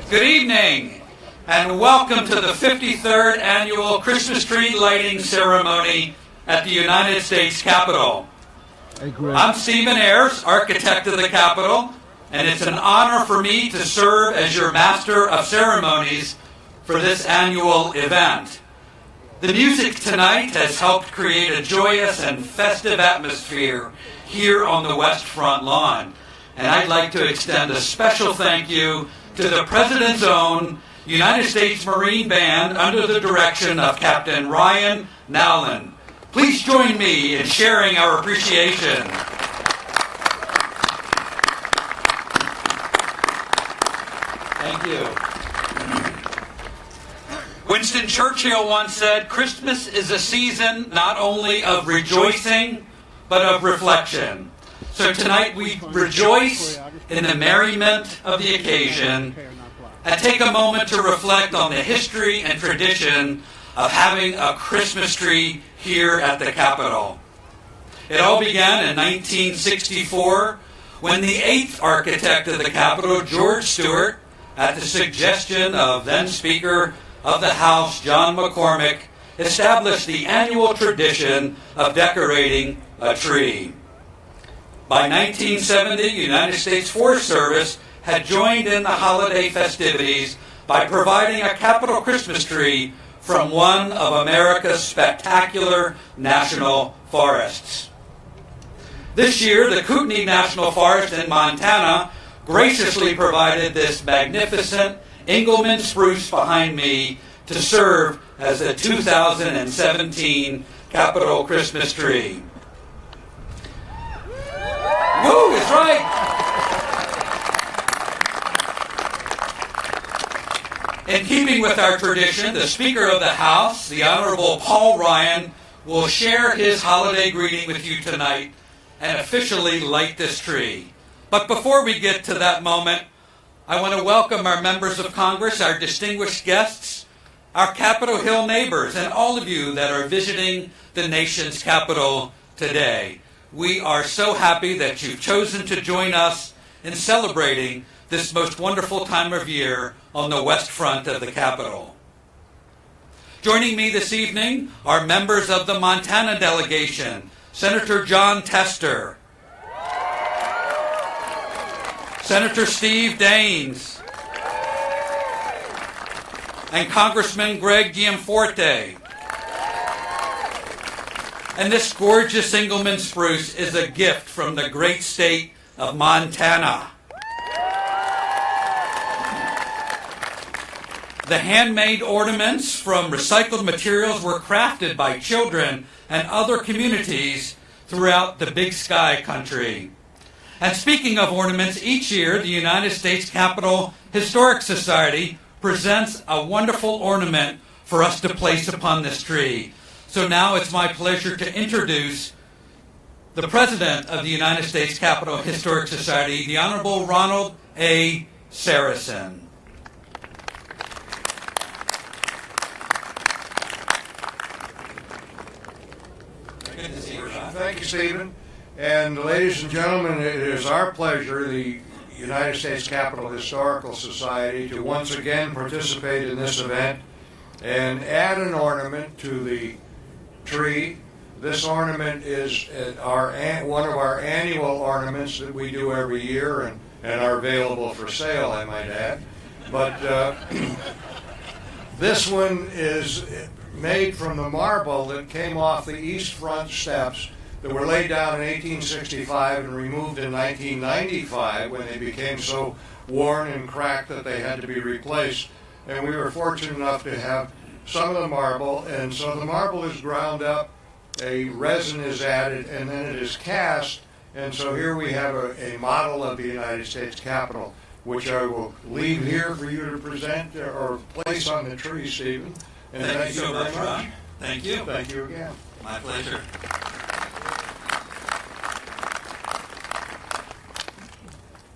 Good evening, and welcome to the 53rd Annual Christmas Tree Lighting Ceremony at the United States Capitol. I'm Stephen Ayers, architect of the Capitol, and it's an honor for me to serve as your Master of Ceremonies for this annual event. The music tonight has helped create a joyous and festive atmosphere here on the West Front lawn, and I'd like to extend a special thank you to the President's own United States Marine Band under the direction of Captain Ryan Nowlin. Please join me in sharing our appreciation. Thank you. Winston Churchill once said, "Christmas is a season not only of rejoicing, but of reflection." So tonight we rejoice in the merriment of the occasion and take a moment to reflect on the history and tradition of having a Christmas tree here at the Capitol. It all began in 1964 when the 8th architect of the Capitol, George Stewart, at the suggestion of then Speaker of the House, John McCormick, established the annual tradition of decorating a tree. By 1970, the United States Forest Service had joined in the holiday festivities by providing a Capitol Christmas tree from one of America's spectacular national forests. This year, the Kootenai National Forest in Montana graciously provided this magnificent Engelmann spruce behind me to serve as the 2017 Capitol Christmas tree. Woo, is right. In keeping with our tradition, the Speaker of the House, the Honorable Paul Ryan, will share his holiday greeting with you tonight and officially light this tree. But before we get to that moment, I want to welcome our members of Congress, our distinguished guests, our Capitol Hill neighbors, and all of you that are visiting the nation's capital today. We are so happy that you've chosen to join us in celebrating this most wonderful time of year on the West Front of the Capitol. Joining me this evening are members of the Montana delegation, Senator Jon Tester, Senator Steve Daines, and Congressman Greg Gianforte. And this gorgeous Engelmann spruce is a gift from the great state of Montana. The handmade ornaments from recycled materials were crafted by children and other communities throughout the Big Sky country. And speaking of ornaments, each year the United States Capitol Historic Society presents a wonderful ornament for us to place upon this tree. So now it's my pleasure to introduce the President of the United States Capitol Historic Society, the Honorable Ronald A. Saracen. Good to see you, Ron. Thank you, Stephen. And ladies and gentlemen, it is our pleasure, the United States Capitol Historical Society, to once again participate in this event and add an ornament to the tree. This ornament is one of our annual ornaments that we do every year and are available for sale, I might add. But this one is made from the marble that came off the east front steps that were laid down in 1865 and removed in 1995 when they became so worn and cracked that they had to be replaced. And we were fortunate enough to have some of the marble, and so the marble is ground up, a resin is added, and then it is cast, and so here we have a model of the United States Capitol, which I will leave here for you to present or place on the tree, Stephen. And thank you so much, Ron. Thank you. Thank you again. My pleasure.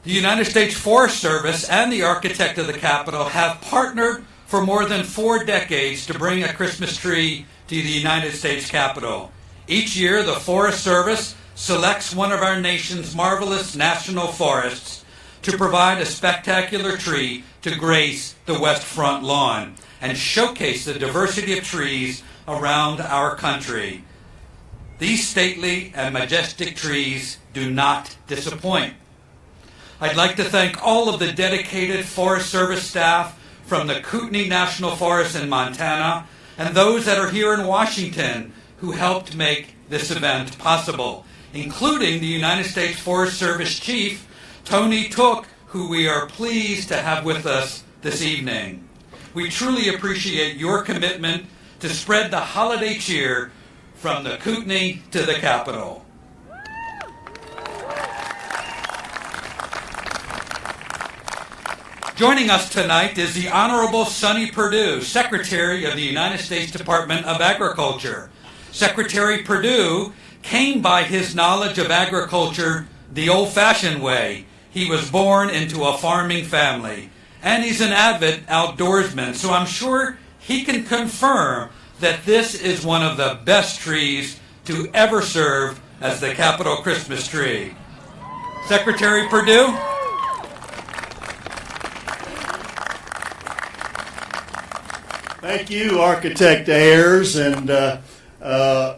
The United States Forest Service and the architect of the Capitol have partnered for more than 4 decades to bring a Christmas tree to the United States Capitol. Each year, the Forest Service selects one of our nation's marvelous national forests to provide a spectacular tree to grace the West Front lawn and showcase the diversity of trees around our country. These stately and majestic trees do not disappoint. I'd like to thank all of the dedicated Forest Service staff from the Kootenai National Forest in Montana and those that are here in Washington who helped make this event possible, including the United States Forest Service Chief, Tony Took, who we are pleased to have with us this evening. We truly appreciate your commitment to spread the holiday cheer from the Kootenai to the Capitol. Joining us tonight is the Honorable Sonny Perdue, Secretary of the United States Department of Agriculture. Secretary Perdue came by his knowledge of agriculture the old-fashioned way. He was born into a farming family, and he's an avid outdoorsman, so I'm sure he can confirm that this is one of the best trees to ever serve as the Capitol Christmas tree. Secretary Perdue? Thank you, Architect Ayers, and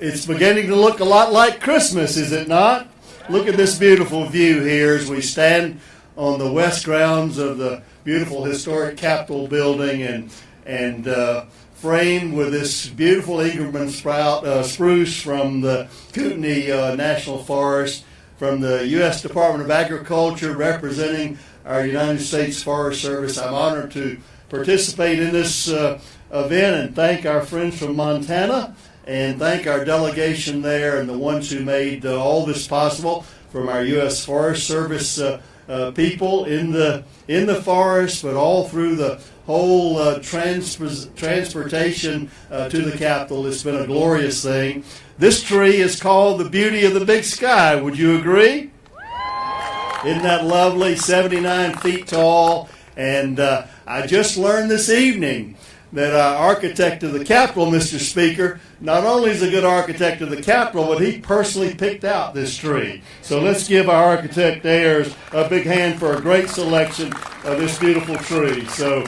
it's beginning to look a lot like Christmas, is it not? Look at this beautiful view here as we stand on the west grounds of the beautiful historic Capitol building and framed with this beautiful Ingerman spruce from the Kootenai National Forest, from the U.S. Department of Agriculture representing our United States Forest Service. I'm honored to participate in this event and thank our friends from Montana and thank our delegation there and the ones who made all this possible, from our U.S. Forest Service people in the forest, but all through the whole transportation to the Capitol. It's been a glorious thing. This tree is called the Beauty of the Big Sky. Would you agree? Isn't that lovely? 79 feet tall. And I just learned this evening that our architect of the Capitol, Mr. Speaker, not only is a good architect of the Capitol, but he personally picked out this tree. So let's give our architect Ayers a big hand for a great selection of this beautiful tree. So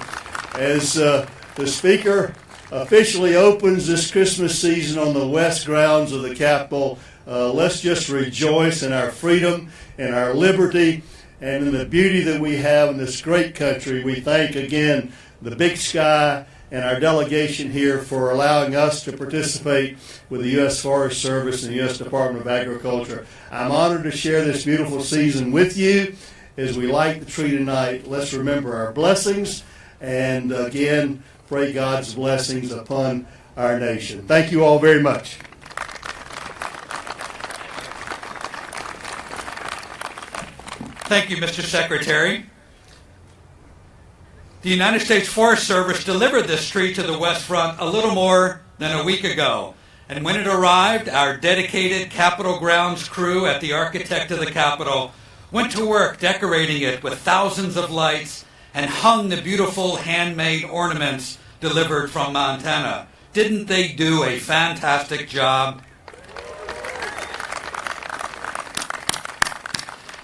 as the Speaker officially opens this Christmas season on the west grounds of the Capitol, let's just rejoice in our freedom and our liberty and in the beauty that we have in this great country. We thank again the Big Sky and our delegation here for allowing us to participate with the U.S. Forest Service and the U.S. Department of Agriculture. I'm honored to share this beautiful season with you. As we light the tree tonight, let's remember our blessings and again pray God's blessings upon our nation. Thank you all very much. Thank you, Mr. Secretary. The United States Forest Service delivered this tree to the West Front a little more than a week ago. And when it arrived, our dedicated Capitol grounds crew at the Architect of the Capitol went to work decorating it with thousands of lights and hung the beautiful handmade ornaments delivered from Montana. Didn't they do a fantastic job?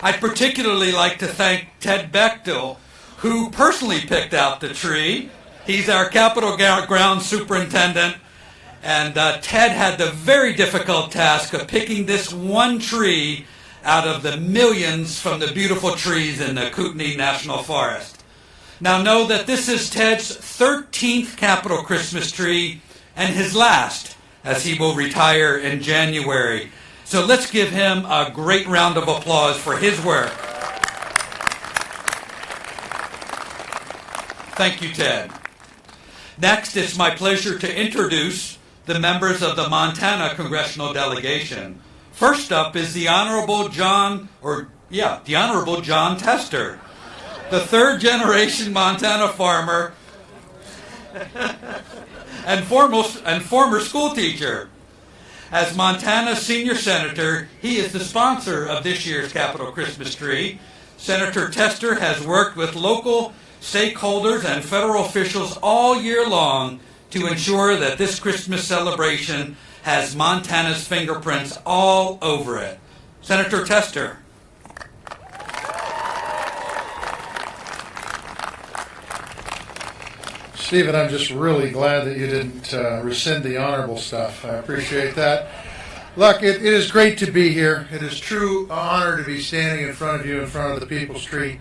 I'd particularly like to thank Ted Bechtel, who personally picked out the tree. He's our Capitol Ground Superintendent, and Ted had the very difficult task of picking this one tree out of the millions from the beautiful trees in the Kootenai National Forest. Now know that this is Ted's 13th Capitol Christmas tree and his last, as he will retire in January. So let's give him a great round of applause for his work. Thank you, Ted. Next, it's my pleasure to introduce the members of the Montana Congressional Delegation. First up is the Honorable John Tester, the third-generation Montana farmer and former school teacher. As Montana's senior senator, he is the sponsor of this year's Capitol Christmas tree. Senator Tester has worked with local stakeholders and federal officials all year long to ensure that this Christmas celebration has Montana's fingerprints all over it. Senator Tester. Stephen, I'm just really glad that you didn't rescind the honorable stuff. I appreciate that. Look, it is great to be here. It is true honor to be standing in front of you, in front of the People's Tree.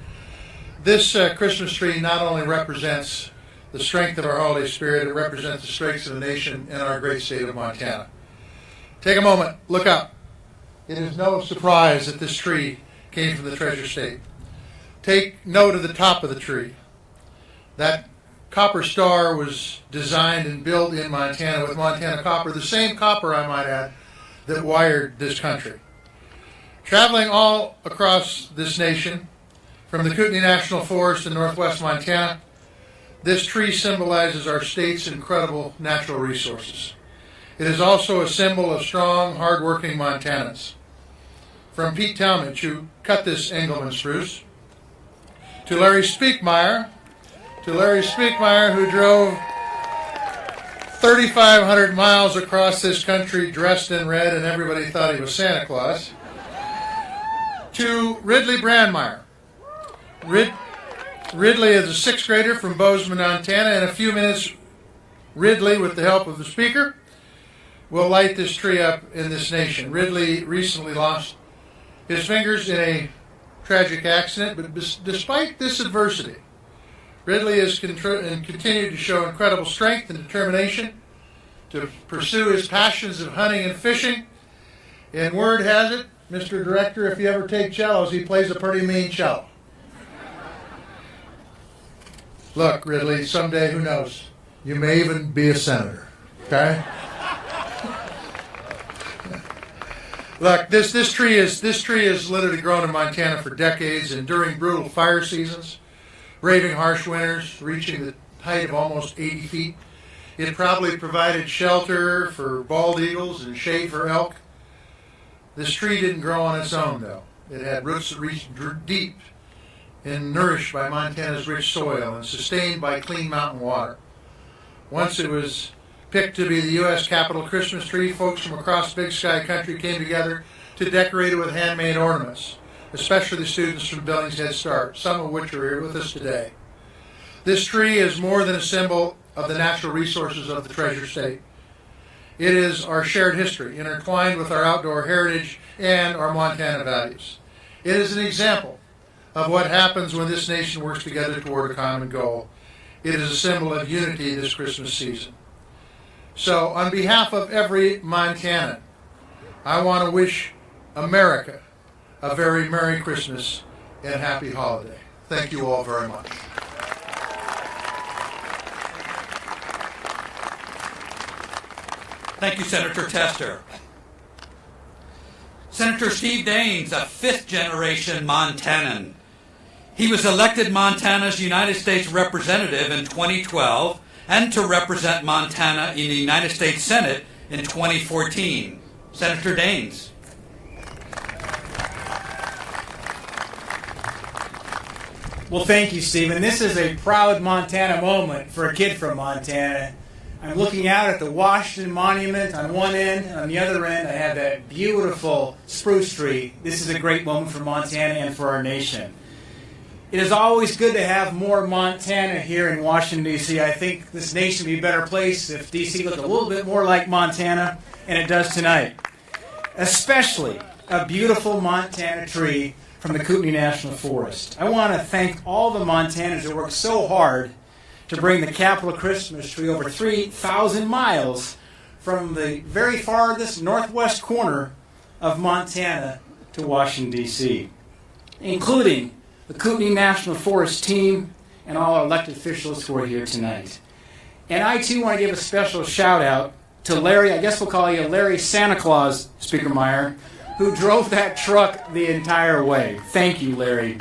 This Christmas tree not only represents the strength of our holiday spirit, it represents the strength of the nation and our great state of Montana. Take a moment, look up. It is no surprise that this tree came from the Treasure State. Take note of the top of the tree. That copper star was designed and built in Montana with Montana copper, the same copper, I might add, that wired this country. Traveling all across this nation, from the Kootenai National Forest in northwest Montana, this tree symbolizes our state's incredible natural resources. It is also a symbol of strong, hard-working Montanans. From Pete Talmadge, who cut this Engelmann spruce, to Larry Speakmeyer, who drove 3,500 miles across this country dressed in red and everybody thought he was Santa Claus, to Ridley Brandmeier. Ridley is a sixth grader from Bozeman, Montana. In a few minutes, Ridley, with the help of the speaker, will light this tree up in this nation. Ridley recently lost his fingers in a tragic accident, but despite this adversity, Ridley has continued to show incredible strength and determination to pursue his passions of hunting and fishing. And word has it, Mr. Director, if you ever take cellos, he plays a pretty mean cello. Look, Ridley, someday, who knows, you may even be a senator, okay? Look, this tree is literally grown in Montana for decades, and during brutal fire seasons, braving harsh winters, reaching the height of almost 80 feet, it probably provided shelter for bald eagles and shade for elk. This tree didn't grow on its own, though. It had roots that reached deep and nourished by Montana's rich soil and sustained by clean mountain water. Once it was picked to be the U.S. Capitol Christmas tree, folks from across Big Sky country came together to decorate it with handmade ornaments, especially the students from Billings Head Start, some of which are here with us today. This tree is more than a symbol of the natural resources of the Treasure State. It is our shared history, intertwined with our outdoor heritage and our Montana values. It is an example of what happens when this nation works together toward a common goal. It is a symbol of unity this Christmas season. So, on behalf of every Montanan, I want to wish America a very Merry Christmas and Happy Holiday. Thank you all very much. Thank you, Senator Tester. Senator Steve Daines, a fifth-generation Montanan. He was elected Montana's United States Representative in 2012 and to represent Montana in the United States Senate in 2014. Senator Daines. Well, thank you, Stephen. This is a proud Montana moment for a kid from Montana. I'm looking out at the Washington Monument on one end, and on the other end I have that beautiful spruce tree. This is a great moment for Montana and for our nation. It is always good to have more Montana here in Washington, D.C. I think this nation would be a better place if D.C. looked a little bit more like Montana, and it does tonight. Especially a beautiful Montana tree from the Kootenai National Forest. I want to thank all the Montanans that worked so hard to bring the Capitol Christmas tree over 3,000 miles from the very farthest northwest corner of Montana to Washington, D.C., including the Kootenai National Forest team and all our elected officials who are here tonight. And I, too, want to give a special shout-out to Larry, I guess we'll call you Larry Santa Claus, Speaker Meyer, who drove that truck the entire way. Thank you, Larry.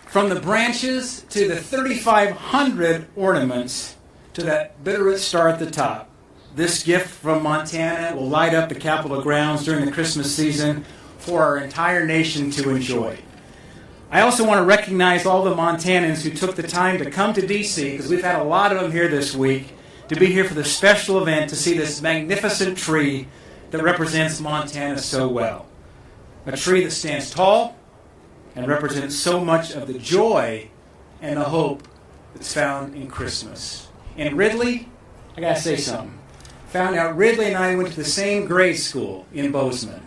From the branches to the 3,500 ornaments to that Bitterroot star at the top, this gift from Montana will light up the Capitol grounds during the Christmas season for our entire nation to enjoy. I also want to recognize all the Montanans who took the time to come to D.C., because we've had a lot of them here this week, to be here for the special event to see this magnificent tree that represents Montana so well. A tree that stands tall, and represents so much of the joy and the hope that's found in Christmas. And Ridley, I got to say something. Found out Ridley and I went to the same grade school in Bozeman.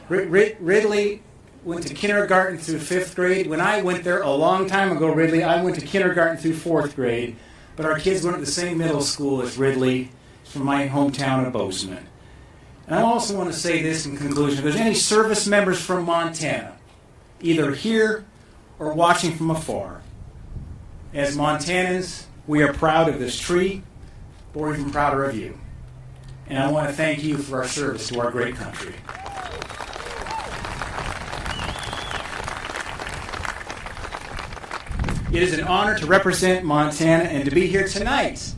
Ridley went to kindergarten through 5th grade. When I went there a long time ago, Ridley, I went to kindergarten through 4th grade. But our kids went to the same middle school as Ridley from my hometown of Bozeman. And I also want to say this in conclusion. If there's any service members from Montana, either here or watching from afar, as Montanans, we are proud of this tree, but we're even prouder of you. And I want to thank you for our service to our great country. It is an honor to represent Montana and to be here tonight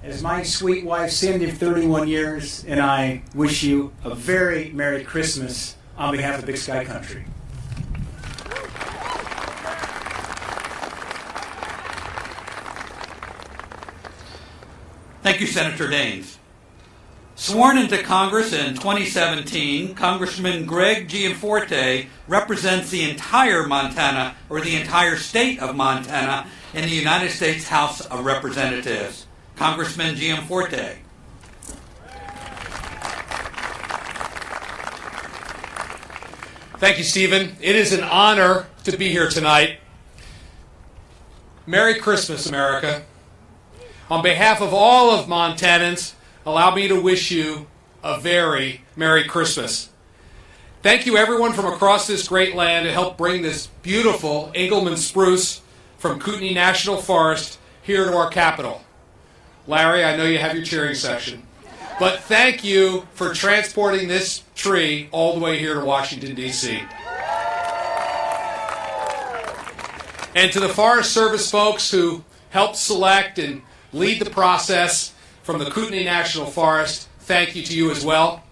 as my sweet wife, Cindy, of 31 years, and I wish you a very Merry Christmas on behalf of Big Sky Country. Thank you, Senator Daines. Sworn into Congress in 2017, Congressman Greg Gianforte represents the entire Montana, or the entire state of Montana, in the United States House of Representatives. Congressman Gianforte. Thank you, Stephen. It is an honor to be here tonight. Merry Christmas, America. On behalf of all of Montanans, allow me to wish you a very Merry Christmas. Thank you, everyone from across this great land to help bring this beautiful Engelmann spruce from Kootenai National Forest here to our capital. Larry, I know you have your cheering section. But thank you for transporting this tree all the way here to Washington, D.C. And to the Forest Service folks who helped select and lead the process from the Kootenai National Forest, thank you to you as well.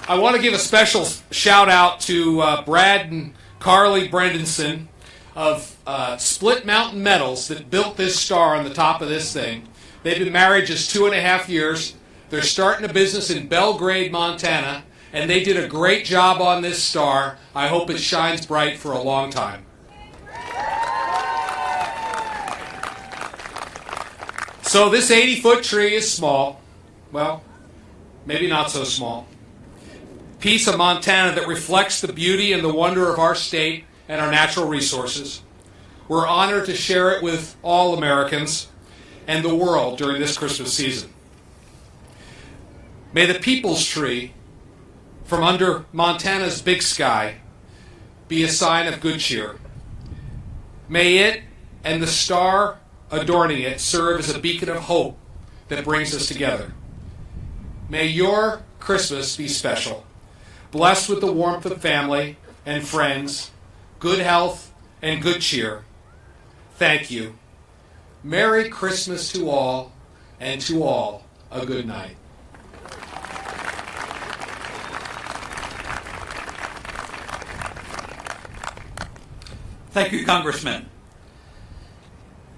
I want to give a special shout out to Brad and Carly Brendenson of Split Mountain Metals that built this star on the top of this thing. They've been married just 2.5 years. They're starting a business in Belgrade, Montana, and they did a great job on this star. I hope it shines bright for a long time. So this 80-foot tree is small. Well, maybe not so small. Piece of Montana that reflects the beauty and the wonder of our state and our natural resources. We're honored to share it with all Americans and the world during this Christmas season. May the people's tree from under Montana's big sky be a sign of good cheer. May it and the star adorning it serve as a beacon of hope that brings us together. May your Christmas be special, blessed with the warmth of family and friends, good health and good cheer. Thank you. Merry Christmas to all, and to all a good night. Thank you, Congressman.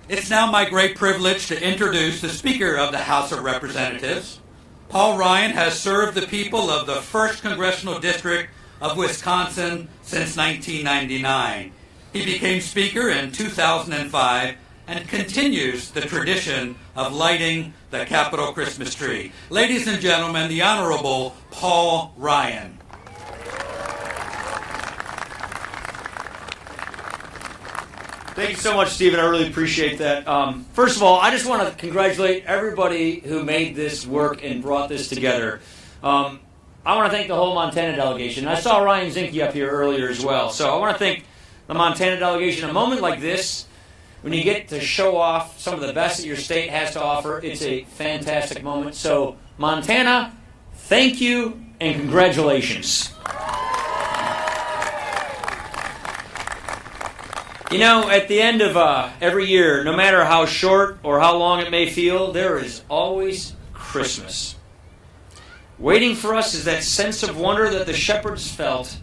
It's now my great privilege to introduce the Speaker of the House of Representatives. Paul Ryan has served the people of the 1st Congressional District of Wisconsin since 1999. He became Speaker in 2005 and continues the tradition of lighting the Capitol Christmas tree. Ladies and gentlemen, the Honorable Paul Ryan. Thank you so much, Stephen. I really appreciate that. First of all, I just want to congratulate everybody who made this work and brought this together. I want to thank the whole Montana delegation. I saw Ryan Zinke up here earlier as well. So I want to thank the Montana delegation. A moment like this, when you get to show off some of the best that your state has to offer, it's a fantastic moment. So Montana, thank you and congratulations. You know, at the end of every year, no matter how short or how long it may feel, there is always Christmas. Waiting for us is that sense of wonder that the shepherds felt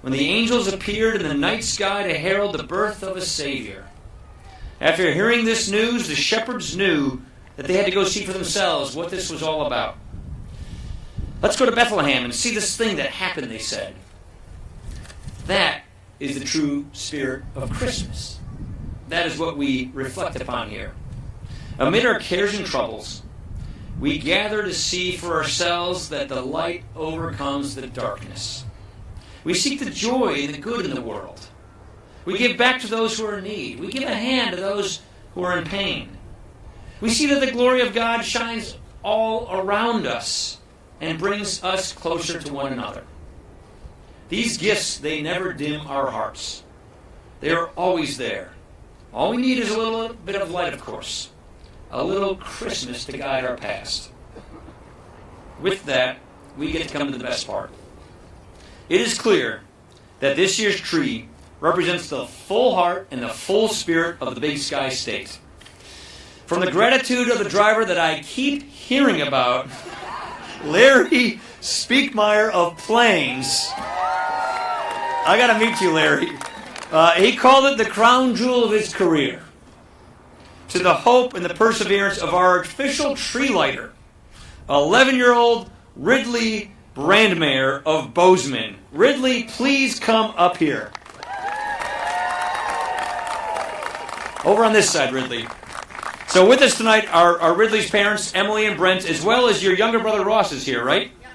when the angels appeared in the night sky to herald the birth of a Savior. After hearing this news, the shepherds knew that they had to go see for themselves what this was all about. Let's go to Bethlehem and see this thing that happened, they said. That is the true spirit of Christmas. That is what we reflect upon here. Amid our cares and troubles, we gather to see for ourselves that the light overcomes the darkness. We seek the joy and the good in the world. We give back to those who are in need. We give a hand to those who are in pain. We see that the glory of God shines all around us and brings us closer to one another. These gifts, they never dim our hearts. They are always there. All we need is a little bit of light, of course. A little Christmas to guide our past. With that, we get to come to the best part. It is clear that this year's tree represents the full heart and the full spirit of the Big Sky State. From the gratitude of the driver that I keep hearing about, Larry Speakmeyer of Plains. I got to meet you, Larry. He called it the crown jewel of his career. To the hope and the perseverance of our official tree lighter, 11-year-old Ridley Brandmeier of Bozeman. Ridley, please come up here. Over on this side, Ridley. So with us tonight are Ridley's parents, Emily and Brent, as well as your younger brother Ross is here, right? Yep.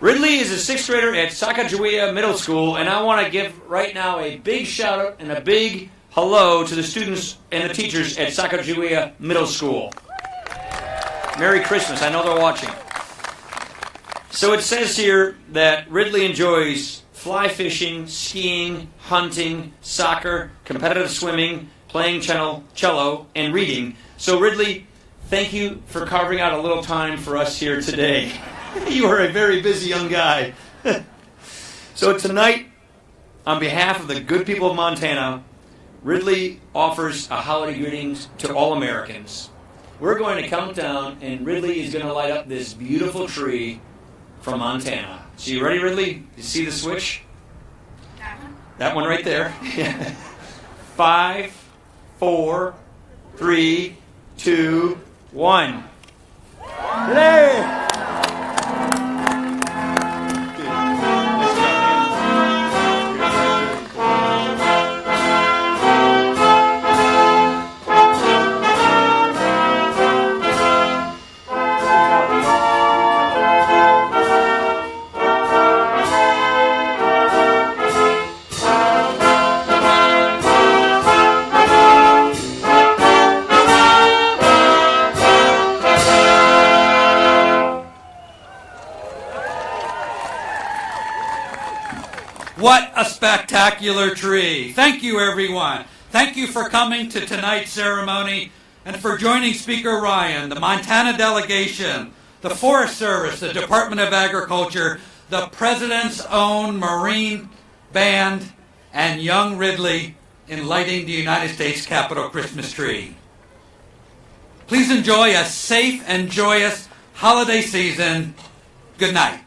Ridley is a 6th grader at Sacagawea Middle School, and I want to give right now a big shout out and a big hello to the students and the teachers at Sacagawea Middle School. Merry Christmas. I know they're watching. So it says here that Ridley enjoys fly fishing, skiing, hunting, soccer, competitive swimming, playing cello, and reading. So Ridley, thank you for carving out a little time for us here today. You are a very busy young guy. So tonight, on behalf of the good people of Montana, Ridley offers a holiday greetings to all Americans. We're going to count down, and Ridley is going to light up this beautiful tree from Montana. So you ready, Ridley? You see the switch? That one? That one right there. 5, 4, 3, 2, 1. Play! What a spectacular tree. Thank you, everyone. Thank you for coming to tonight's ceremony and for joining Speaker Ryan, the Montana delegation, the Forest Service, the Department of Agriculture, the President's own Marine Band, and young Ridley in lighting the United States Capitol Christmas tree. Please enjoy a safe and joyous holiday season. Good night.